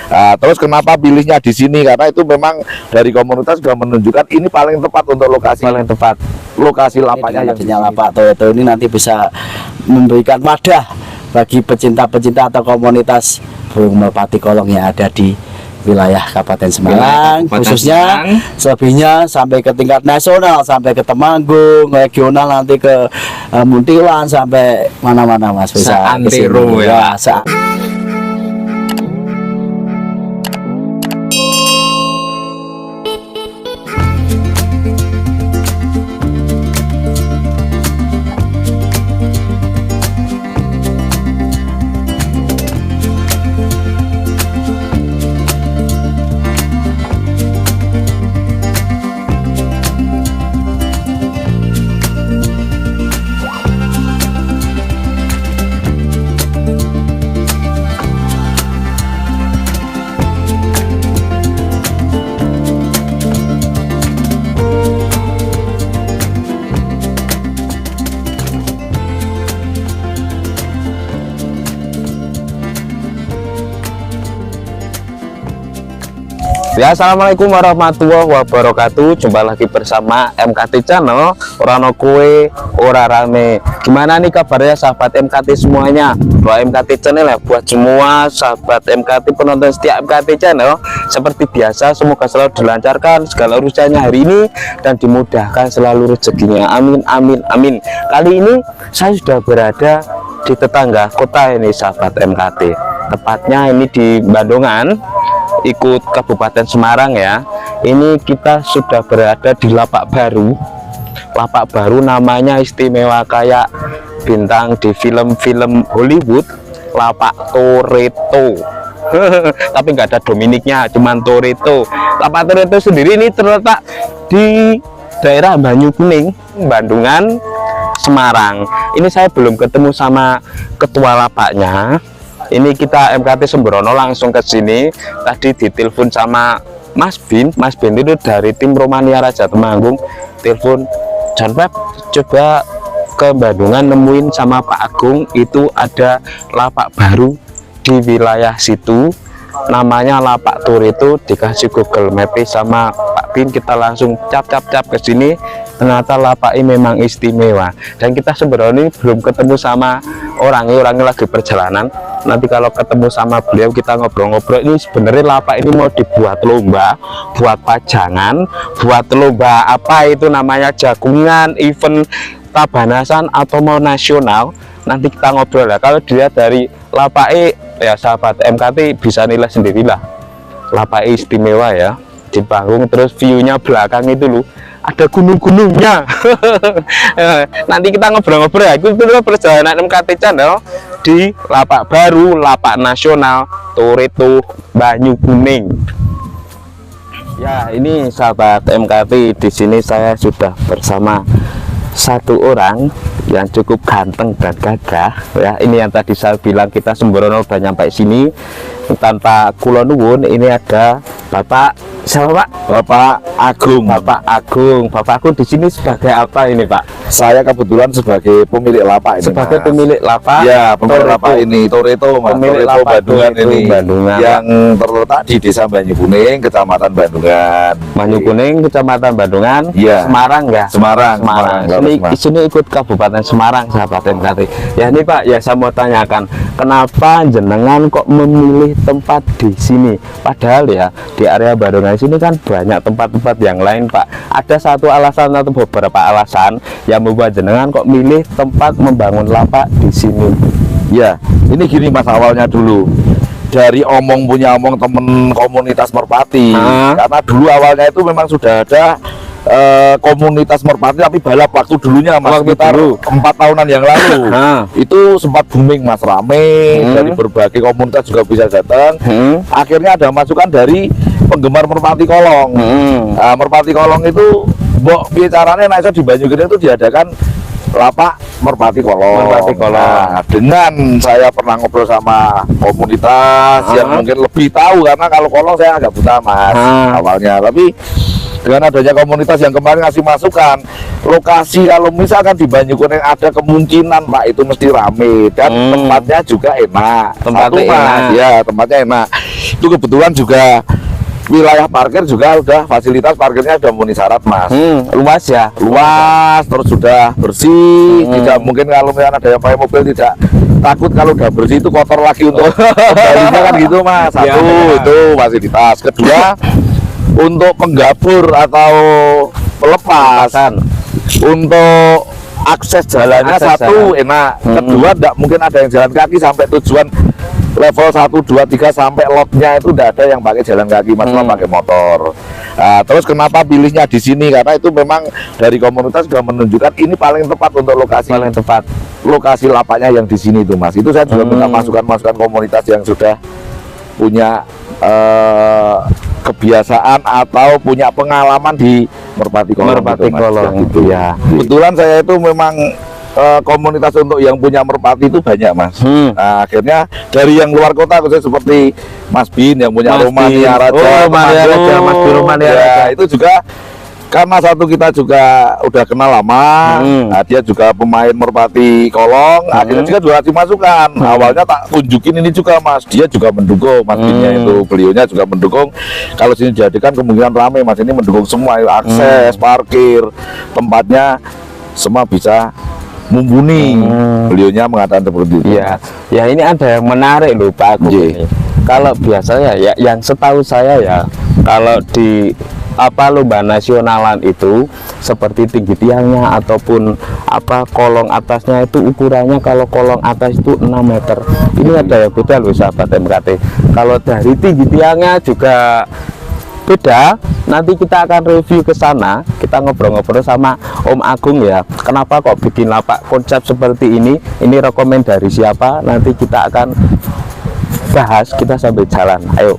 Nah, terus kenapa pilihnya di sini? Karena itu memang dari komunitas sudah menunjukkan ini paling tepat untuk lokasi, paling tepat lokasi lapaknya yang adanya lapak Toreto ini nanti bisa memberikan wadah bagi pecinta-pecinta atau komunitas burung merpati kolong yang ada di wilayah Kabupaten Semarang, khususnya selebihnya sampai ke tingkat nasional, sampai ke Temanggung, regional, nanti ke Muntilan, sampai mana-mana Mas bisa seantero ya. Ya, assalamualaikum warahmatullahi wabarakatuh. Jumpa lagi bersama MKT Channel. Orano kue, ora rame. Gimana nih kabarnya sahabat MKT semuanya? Doa MKT Channel ya buat semua sahabat MKT, penonton setia MKT Channel. Seperti biasa, semoga selalu dilancarkan segala urusannya hari ini dan dimudahkan selalu rezekinya. Amin, amin, amin. Kali ini saya sudah berada di tetangga kota ini sahabat MKT. Tepatnya ini di Bandungan, ikut Kabupaten Semarang ya. Ini kita sudah berada di lapak baru. Lapak baru namanya istimewa kayak bintang di film-film Hollywood, lapak Toreto. Tapi nggak ada Dominiknya, cuman Toreto. Lapak Toreto sendiri ini terletak di daerah Banyukuning, Bandungan, Semarang. Ini saya belum ketemu sama ketua lapaknya. Ini kita MKT Sembrono langsung ke sini. Tadi ditelepon sama Mas Bin. Mas Bin itu dari tim Romania Raja Temanggung. Telepon, John Pep, coba ke Bandungan nemuin sama Pak Agung. Itu ada lapak baru di wilayah situ. Namanya lapak Toreto. Dikasih Google Map sama Pak Bin. Kita langsung cap ke sini. Ternyata lapak ini memang istimewa. Dan kita Sembrono ini belum ketemu sama orangnya lagi perjalanan. Nanti kalau ketemu sama beliau kita ngobrol-ngobrol. Ini sebenarnya lapak ini mau dibuat lomba, buat pajangan, buat lomba apa itu namanya, jagungan, event tabanasan atau mau nasional. Nanti kita ngobrol ya. Kalau dilihat dari lapak ya sahabat MKT bisa nilai sendirilah. Lapak istimewa ya. Di panggung terus view-nya belakang itu loh, ada gunung-gunungnya. Nanti kita ngobrol-ngobrol ya. Itu perjalanan MKT Channel di lapak baru, lapak nasional Toreto Banyukuning. Ya, ini sahabat MKT, di sini saya sudah bersama satu orang yang cukup ganteng dan gagah ya. Ini yang tadi saya bilang kita Sembrono udah nyampe sini tanpa kulonwun. Ini ada Bapak siapa Pak? Bapak Agung. Bapak Agung. Bapak Agung di sini sebagai apa ini Pak? Saya kebetulan sebagai pemilik lapak ini. Sebagai pemilik lapak? Ya, pemilik lapak ini Toreto, Mas. Pemilik Toreto lapak Bandungan Toreto, ini. Bandungan. Yang terletak di Desa Banyukuning, Kecamatan Bandungan. Banyukuning, Kecamatan Bandungan. Ya. Semarang ya? Semarang. Ini sini ikut Kabupaten Semarang sahabat MKT. Ya ini Pak, ya saya mau tanyakan, kenapa jenengan kok memilih tempat di sini? Padahal ya di area Bandungan sini kan banyak tempat-tempat yang lain Pak. Ada satu alasan atau beberapa alasan yang membuat jenengan kok milih tempat membangun lapak di sini? Ya, ini gini Mas, awalnya dulu dari punya omong temen komunitas merpati. Karena dulu awalnya itu memang sudah ada komunitas merpati tapi balap waktu dulunya Mas, sekitar 4 tahunan yang lalu. Itu sempat booming Mas, rame. Dari berbagai komunitas juga bisa datang. Akhirnya ada masukan dari penggemar merpati kolong. Nah, merpati kolong itu mbok piye carane nek iso di Banyukuning itu diadakan lapak merpati kolong. Nah, dengan saya pernah ngobrol sama komunitas yang mungkin lebih tahu, karena kalau kolong saya agak buta Mas awalnya, tapi dengan adanya komunitas yang kemarin ngasih masukan, lokasi kalau misalkan di Banyukuning ada kemungkinan Pak itu mesti rame dan tempatnya juga enak. Tempatnya Satu, Mas, enak. ya tempatnya enak. Itu kebetulan juga wilayah parkir juga udah fasilitas parkirnya udah memenuhi syarat, Mas. Luas ya. Luas, terus sudah bersih. Tidak mungkin kalau misalkan ada yang pakai mobil tidak takut kalau udah bersih itu kotor lagi untuk kembalinya kan gitu, Mas. Satu Ya. itu fasilitas. Kedua untuk penggabur atau pelepas. Untuk akses jalannya Akses satu jalan. enak. Kedua tidak mungkin ada yang jalan kaki sampai tujuan level 1, 2, 3 sampai lotnya itu tidak ada yang pakai jalan kaki, Mas, semua pakai motor. Nah, terus kenapa pilihnya di sini? Karena itu memang dari komunitas sudah menunjukkan ini paling tepat untuk lokasi Paling tepat. lokasi lapaknya yang di sini itu, Mas. Itu saya juga minta masukan-masukan komunitas yang sudah punya kebiasaan atau punya pengalaman di Merpati Kolong. Merpati gitu, Mas. Kolong, Gitu. ya. Kebetulan saya itu memang komunitas untuk yang punya merpati itu banyak, Mas. Nah, akhirnya dari yang luar kota khususnya seperti Mas Bin yang punya Mas Romania Bin. Raja, Oh, Romania Temanggung. Raja, Mas Bin Romania Ya, Raja. itu juga karena satu kita juga udah kenal lama. Nah, dia juga pemain merpati Kolong. Akhirnya juga kasih masukan. Awalnya tak tunjukin ini juga, Mas. Dia juga mendukung, Mas Binnya itu. Beliaunya juga mendukung. Kalau sini dijadikan kemungkinan ramai, Mas. Ini mendukung semua, akses, parkir, tempatnya semua bisa mumpuni. Beliaunya mengatakan seperti itu. Iya, ya ini ada yang menarik loh Pak Agung Iya. ini. Kalau biasanya ya, yang setahu saya ya, kalau di lomba nasionalan itu seperti tinggi tiangnya ataupun kolong atasnya itu ukurannya, kalau kolong atas itu 6 meter. Ini ada yang beda loh sahabat MKT. Kalau dari tinggi tiangnya juga beda. Nanti kita akan review ke sana, kita ngobrol-ngobrol sama Om Agung ya. Kenapa kok bikin lapak konsep seperti ini? Ini rekomend dari siapa? Nanti kita akan bahas, kita sambil jalan. Ayo.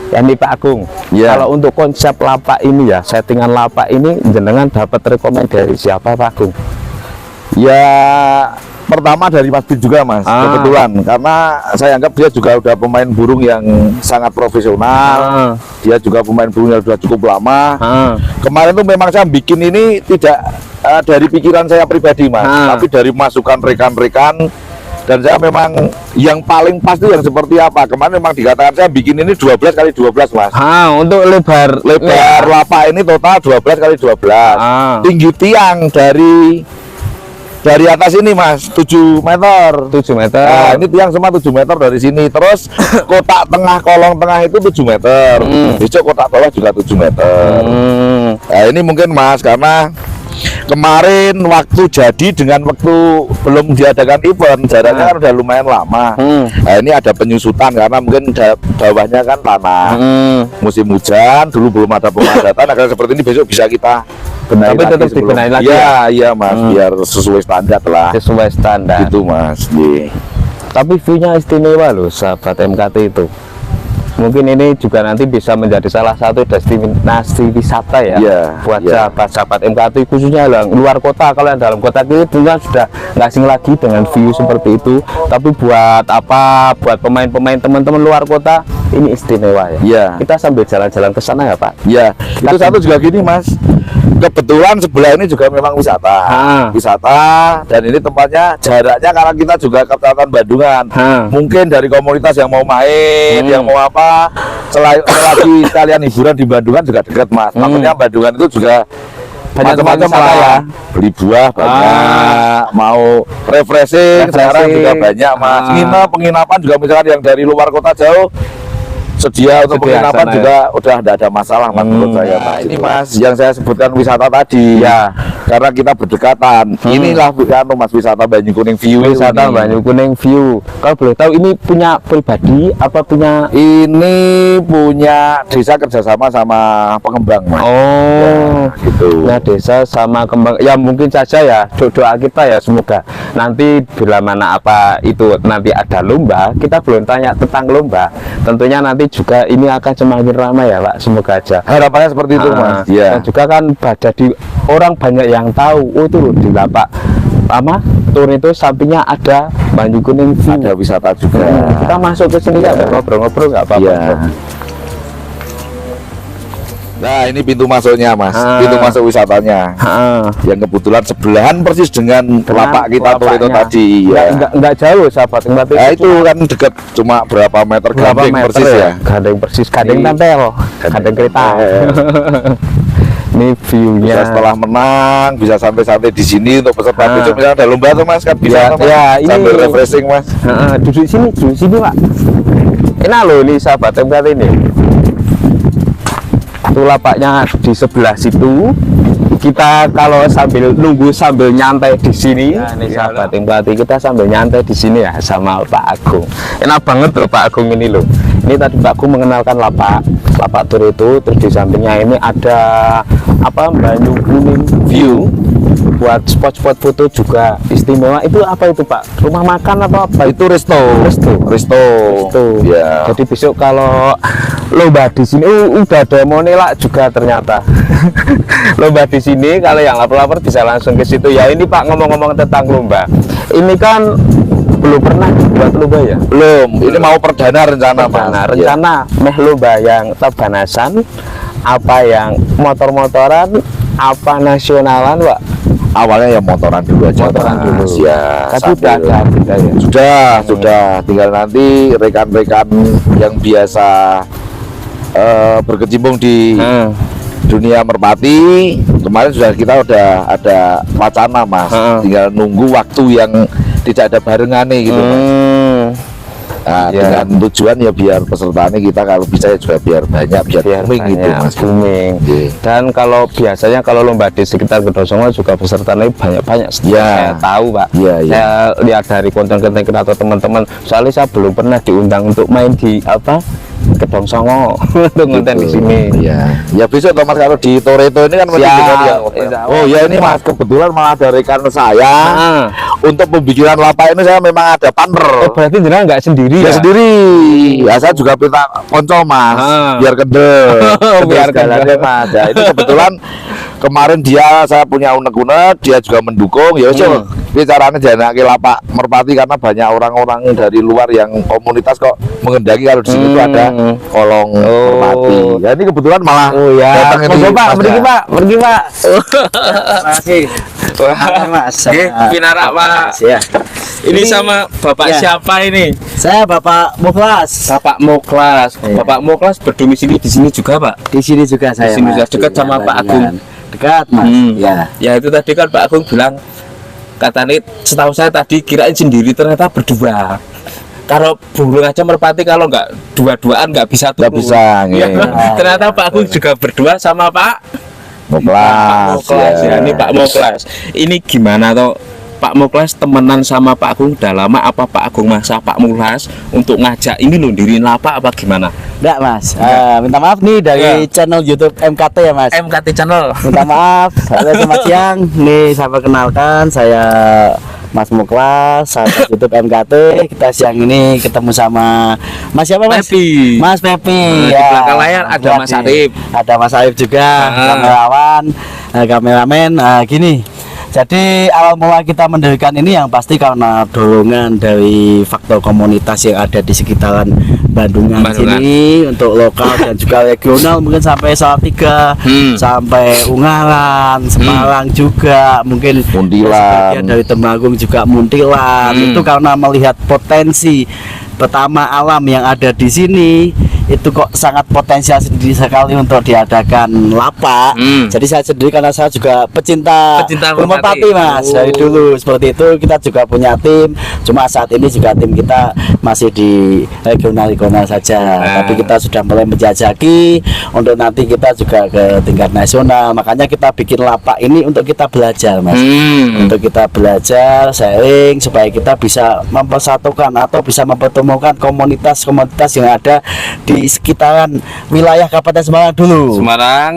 Ya nih Pak Agung. Ya. Kalau untuk konsep lapak ini ya, settingan lapak ini jenengan dapat rekomend dari siapa Pak Agung? Ya, pertama dari Mas Bin juga, Mas. Kebetulan karena saya anggap dia juga udah pemain burung yang sangat profesional. Dia juga pemain burung yang sudah cukup lama. Kemarin tuh memang saya bikin ini tidak dari pikiran saya pribadi, Mas, tapi dari masukan rekan-rekan. Dan saya memang yang paling pasti yang seperti apa. Kemarin memang dikatakan saya bikin ini 12 kali 12, Mas. Untuk lebar Lapak ini total 12 kali 12. Tinggi tiang dari atas ini, Mas, 7 meter. 7 meter. Nah, ini tiang semua 7 meter dari sini. Terus kotak tengah, kolong tengah itu 7 meter. Besok kotak bawah juga 7 meter. Nah, ini mungkin, Mas, karena kemarin waktu jadi dengan waktu belum diadakan event, jaraknya kan udah lumayan lama. Nah, ini ada penyusutan karena mungkin bawahnya kan tanah. Musim hujan, dulu belum ada pemadatan. Agar seperti ini besok bisa kita benahi Tapi lagi tetap sebelum- dibenahi lagi ya, iya, Mas, biar sesuai standar lah. sesuai standar. Gitu, Mas. Iya. Tapi view-nya istimewa loh sahabat MKT itu. Mungkin ini juga nanti bisa menjadi salah satu destinasi wisata ya, Iya, buat iya. sahabat-sahabat MKT khususnya yang luar kota. Kalau yang dalam kota itu tentunya sudah nggak asing lagi dengan view seperti itu. Tapi buat pemain-pemain teman-teman luar kota ini istimewa ya. Iya. Kita sambil jalan-jalan ke sana ya Pak. Ya, itu satu juga gini, Mas. Kebetulan sebelah ini juga memang wisata. Wisata, dan ini tempatnya jaraknya karena kita juga Kecamatan Bandungan. Mungkin dari komunitas yang mau main, yang mau apa, selagi kalian hiburan di Bandungan juga dekat, Mas. Makanya Bandungan itu juga Banyak tempat macam-macam wisata lah. ya. Beli buah banyak, mau refreshing sekarang juga banyak, Mas. Penginapan juga misalkan yang dari luar kota jauh sedia untuk Sedia penginapan sana, juga udah tidak ada masalah, Mas, menurut saya. Nah, ini, Mas, yang saya sebutkan wisata tadi ya, karena kita berdekatan. Inilah Mas, wisata Banyukuning View. Wisata ini. Banyukuning View. Kalau boleh tahu ini punya pribadi apa punya? Ini punya desa kerjasama sama pengembang, Mas. Oh, Ya, gitu. Nah, desa sama kembang. Ya mungkin saja ya doa kita ya semoga nanti bila mana itu nanti ada lomba, kita belum tanya tentang lomba. Tentunya nanti juga ini akan semakin ramai ya Pak, semoga aja. Harapannya seperti itu, Mas. Ya. Dan juga kan jadi orang banyak yang tahu, oh itu loh di lapak turun itu sampingnya ada Banyukuning View. Ada wisata juga. Kita masuk ke sini kan ngobrol-ngobrol nggak apa-apa. Iya. Nah, ini pintu masuknya, Mas. Pintu masuk wisatanya. Yang kebetulan sebelahan persis dengan lapak kita Toretto tadi. Ya. Enggak jauh, sahabat. Nah, itu kan dekat cuma berapa meter gandeng persis ya. Gandeng persis, gandeng tempel, gandeng kereta. Ini view-nya. Bisa setelah menang, bisa santai-santai di sini untuk peserta besok misalnya ada lomba tuh, Mas, kan bisa ini sambil refreshing, Mas. Duduk sini, Pak. Enak loh ini sahabat MKT ini. Itu lapaknya di sebelah situ. Kita kalau sambil nunggu sambil nyantai di sini, ini sahabat MKT, kita sambil nyantai di sini ya sama Pak Agung. Enak banget loh Pak Agung ini loh. Ini tadi Pak Agung mengenalkan lapak Toretto, terus di sampingnya ini ada apa, Banyu Kuning View. Buat spot-spot foto juga istimewa. Itu apa itu Pak? Rumah makan atau apa? Itu resto. Ya. Jadi besok kalau lomba di sini udah ada monela juga ternyata. Lomba di sini kalau yang lapar-lapar bisa langsung ke situ ya. Ini Pak, ngomong-ngomong tentang lomba. Ini kan belum pernah buat lomba ya? Belum. Ini mau perdana rencana, Mas. Rencana meh lomba yang tebanasan, apa yang motor-motoran, apa nasionalan, Pak? Awalnya ya motoran dulu aja. Ya, tapi udah ada kita ya. Sudah. Tinggal nanti rekan-rekan yang biasa berkecimpung di dunia merpati, kemarin kita udah ada wacana, Mas. Tinggal nunggu waktu yang tidak ada barengannya gitu, Mas. Nah, dengan tujuan ya biar pesertanya kita kalau bisa ya juga biar banyak, biar booming gitu, Mas. Dan kalau biasanya kalau lomba di sekitar Gedosongo juga pesertanya banyak-banyak. Saya tahu, Pak. Saya lihat dari konten-konten kita atau teman-teman. Soalnya saya belum pernah diundang untuk main di Gedosongo untuk konten di sini. Ya besok Mas, kalau di Toretto ini kan ini Mas, kebetulan malah ada rekan saya untuk pembikinan lapak ini saya memang ada partner. Berarti jenengan nggak sendiri ya? Sendiri. Ya saya juga minta konco, Mas, biar kendel. Biar kendel, Mas. Ya, ini kebetulan kemarin saya punya unek-unek, dia juga mendukung. Ya wis, caranya janake lapak merpati karena banyak orang-orang dari luar yang komunitas kok mengendaki kalau di sini itu ada kolong merpati. Ya ini kebetulan malah datang ini. Pergi Pak. Makasih. Mas. Pinarak Pak. Ini sama Bapak siapa ini? Saya Bapak Muklas. Bapak Muklas berdomisili di sini juga, Pak? Di sini juga saya. Di sini juga dekat sama Pak Agung. Dekat, Mas. Ya itu tadi kan Pak Agung bilang, katanya setahu saya tadi kirain sendiri, ternyata berdua. Kalau burung aja merpati kalau nggak dua-duaan nggak bisa turun. Nggak bisa. Ternyata Pak Agung juga berdua sama Pak Muklas. Ini Pak Muklas. Ini gimana toh? Pak Muklas temenan sama Pak Agung udah lama apa Pak Agung masa Pak Muklas untuk ngajak ini loh diriin lapak apa gimana? Enggak, Mas. Minta maaf nih dari channel YouTube MKT ya, Mas. MKT channel. Minta maaf. Halo, selamat siang. Nih saya perkenalkan, saya Mas Muklas, sahabat YouTube MKT. Kita siang ini ketemu sama Mas siapa, Mas? Pepi. Mas Pepi. Di belakang layar ada Mas Arif. Ada Mas Arif juga, kameramen. Gini. Jadi awal mula kita mendirikan ini yang pasti karena dorongan dari faktor komunitas yang ada di sekitaran Bandungan sini untuk lokal dan juga regional, mungkin sampai Salatiga, sampai Ungaran, Semarang juga, mungkin sebagian dari Temanggung juga Muntilan. Itu karena melihat potensi pertama alam yang ada di sini itu kok sangat potensial sendiri sekali untuk diadakan lapak. Jadi saya sendiri karena saya juga pecinta merpati, Mas. Dari dulu seperti itu. Kita juga punya tim. Cuma saat ini juga tim kita masih di regional saja. Tapi kita sudah mulai menjajaki untuk nanti kita juga ke tingkat nasional. Makanya kita bikin lapak ini untuk kita belajar, Mas. Untuk kita belajar, sharing supaya kita bisa mempersatukan atau bisa mempertemukan komunitas-komunitas yang ada di sekitaran wilayah Kabupaten Semarang dulu.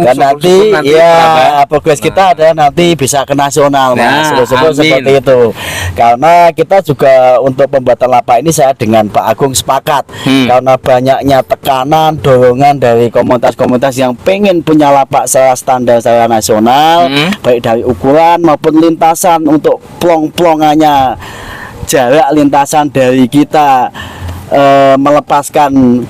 Dan nanti ya progres kita ada nanti bisa ke nasional, Mas. Seperti itu. Karena kita juga untuk pembuatan lapak ini saya dengan Pak Agung sepakat karena banyaknya tekanan, dorongan dari komunitas-komunitas yang pengen punya lapak secara standar secara nasional, baik dari ukuran maupun lintasan untuk plong-plongannya, jarak lintasan dari kita melepaskan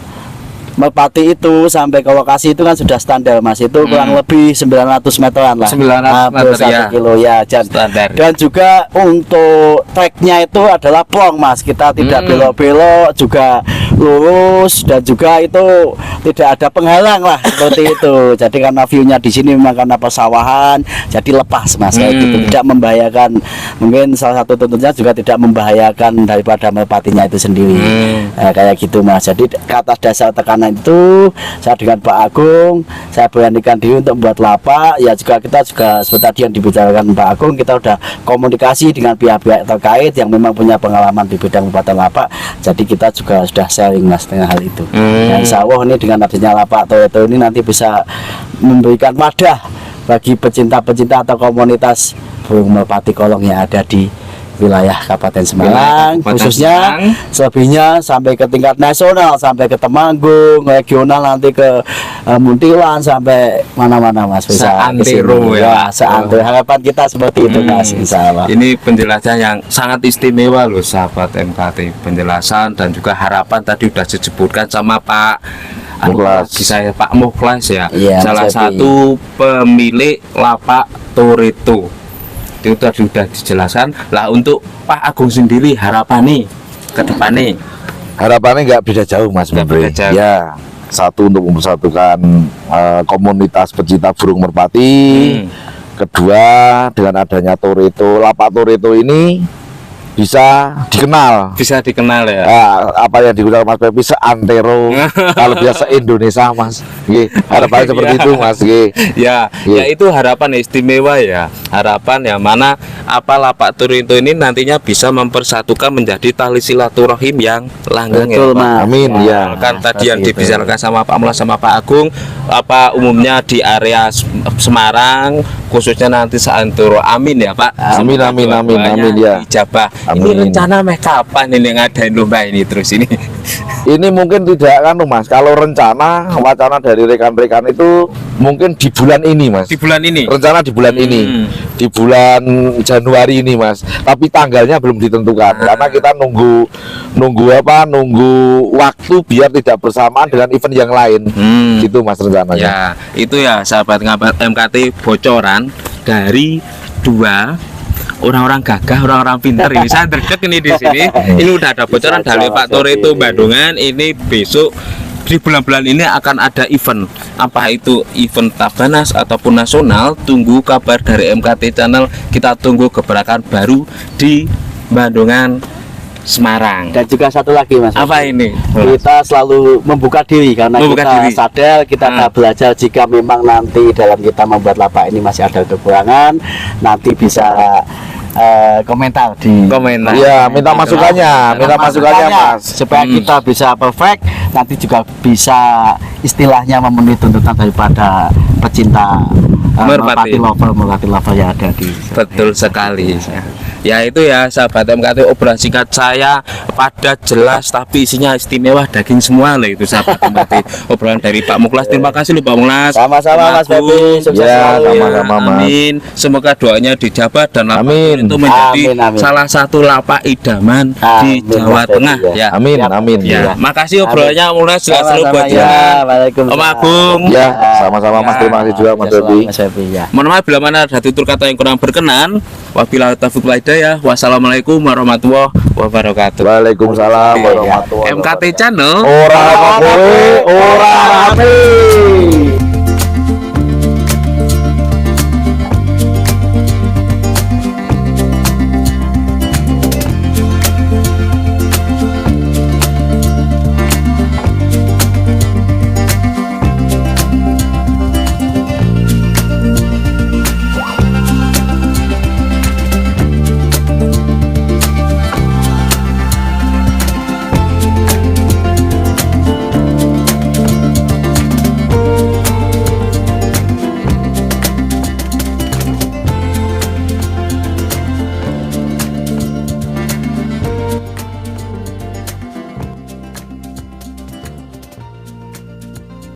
Merpati itu sampai ke lokasi itu kan sudah standar Mas, itu kurang lebih 900 meteran lah, 900 meter 1 ya. kilo ya, Standar. dan juga untuk treknya itu adalah plong Mas, kita tidak belok-belok, juga lurus, dan juga itu tidak ada penghalang lah seperti itu. Jadi karena view-nya di sini memang karena pesawahan, jadi lepas Mas, kayak gitu, tidak membahayakan. Mungkin salah satu tuntutannya juga tidak membahayakan daripada merpatinya itu sendiri. Kayak gitu Mas. Jadi ke atas dasar tekanan itu saya dengan Pak Agung, saya beranikan diri untuk membuat lapak. Ya juga kita juga seperti tadi yang dibicarakan Pak Agung, kita udah komunikasi dengan pihak-pihak terkait yang memang punya pengalaman di bidang pembuatan lapak. Jadi kita juga sudah sharing Mas dengan hal itu. Dan insya Allah ini dengan adanya lapak Toreto ini nanti bisa memberikan wadah bagi pecinta-pecinta atau komunitas burung merpati kolong yang ada di wilayah Kabupaten Semarang, khususnya selebihnya sampai ke tingkat nasional, sampai ke Temanggung, regional, nanti ke Muntilan, sampai mana-mana Mas, bisa seantero ya. Seantero. Harapan kita seperti itu Mas, insya Allah. Ini penjelasan yang sangat istimewa loh sahabat MKT, penjelasan dan juga harapan tadi udah disebutkan sama Pak Mukhlas. Saya Pak Mukhlas ya, Iya, salah Mas Epi. satu pemilik lapak Toreto. Itu tadi sudah dijelaskan. Lah untuk Pak Agung sendiri harapan nih ke depan nih. Harapannya nggak beda jauh Mas Nggak Menteri. beda jauh. Ya, satu untuk mempersatukan komunitas pecinta burung merpati. Kedua, dengan adanya Toreto, lapak Toreto ini bisa dikenal. Bisa dikenal ya. Apa yang digunakan Mas Pepi seantero, kalau biasa Indonesia Mas. Harapannya seperti itu Mas. Ya, ya itu harapan istimewa ya. Harapan yang mana apa lapak Toreto ini nantinya bisa mempersatukan menjadi tali silaturahim yang langgeng Betul, ya, Pak. Mas. Amin ya. Kan tadi yang seperti itu. dibicarakan sama Pak Mulas sama Pak Agung, apa umumnya di area Semarang khususnya nanti seantero, amin ya Pak. Amin, Semoga amin, amin, doa-doanya amin, ya. dijabah. Ini Amin. rencana meh kapan ini ngadain lomba ini terus ini? Ini mungkin tidak kan Mas. Kalau rencana wacana dari rekan-rekan itu mungkin di bulan ini Mas. Di bulan ini. Rencana di bulan ini, di bulan Januari ini Mas. Tapi tanggalnya belum ditentukan karena kita nunggu waktu biar tidak bersamaan dengan event yang lain. Gitu Mas rencananya. Ya, itu ya sahabat MKT bocoran dari dua orang-orang gagah, orang-orang pintar ini. Saya terdekat ini di sini. Ini udah ada bocoran dari Pak Toreto Bandungan. Ini besok di bulan-bulan ini akan ada event. Apa itu event Tabanas ataupun nasional? Tunggu kabar dari MKT Channel. Kita tunggu gebrakan baru di Bandungan, Semarang. Dan juga satu lagi Mas, Apa ini? kita selalu membuka diri karena Membuka kita diri. sadar, kita akan belajar jika memang nanti dalam kita membuat lapak ini masih ada kekurangan, nanti bisa komentar di Komentar. Iya, minta masukannya, Mas. supaya kita bisa perfect, nanti juga bisa istilahnya memenuhi tuntutan daripada pecinta Merpati. merpati lover yang ada di Betul sekali. Ya itu ya sahabat MKT, obrolan singkat saya padat, jelas, tapi isinya istimewa, daging semua loh itu sahabat MKT. Obrolan dari Pak Mukhlas. Terima kasih loh Pak Mukhlas. Sama-sama Mas Agung. Pepi, sukses Ya, selalu. sama-sama, Mas. Amin. Semoga doanya dijabah dan lapak Amin. itu menjadi Amin, amin. salah satu lapak idaman di Amin, Jawa Mas Pepi, Tengah ya. ya. Amin, amin. Ya, makasih obrolannya Mukhlas, selalu Sama-sama, buat ya. jenengan. Waalaikumsalam. Om Agung. Ya, sama-sama Mas. Terima kasih juga Mas Pepi. Mas Pepi ya. Mohon maaf bila mana ada tutur kata yang kurang berkenan. Wabillahi taufiq wal hidayah. Wassalamualaikum warahmatullahi wabarakatuh. Waalaikumsalam warahmatullahi wabarakatuh. MKT Channel. Ora apa kowe, ora